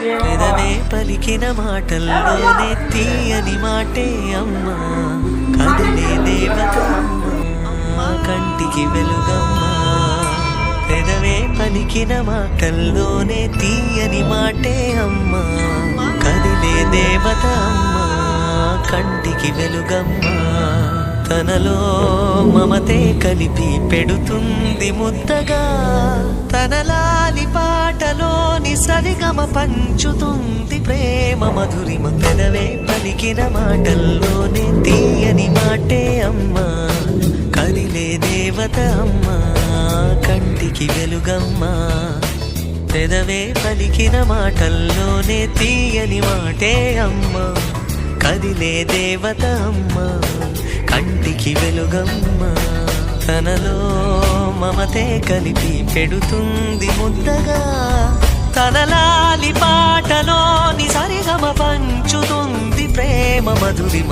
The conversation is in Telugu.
పెదవే పలికిన మాటల్లోనే తీయని మాటే అమ్మా, కదిలే దేవత అమ్మా, కంటికి వెలుగమ్మా. పెదవే పలికిన మాటల్లోనే తీయని మాటే అమ్మా, కదిలే దేవత అమ్మా, కంటికి వెలుగమ్మా. తనలో మమతే కలిపి పెడుతుంది ముద్దగా, తనలాలి పాటలోని సరిగమ పంచుతుంది ప్రేమ మధురిమ. పెదవే పలికిన మాటల్లోనే తీయని మాటే అమ్మా, కదిలే దేవత అమ్మా, కంటికి వెలుగమ్మా. పెదవే పలికిన మాటల్లోనే తీయని మాటే అమ్మా, కదిలే దేవత అమ్మా, కంటికి వెలుగమ్మా. తనలో మమతే కలిపి పెడుతుంది ముద్దగా, తనలాలి పాటలోని సరిగమ పంచుతుంది ప్రేమ మధురిమ.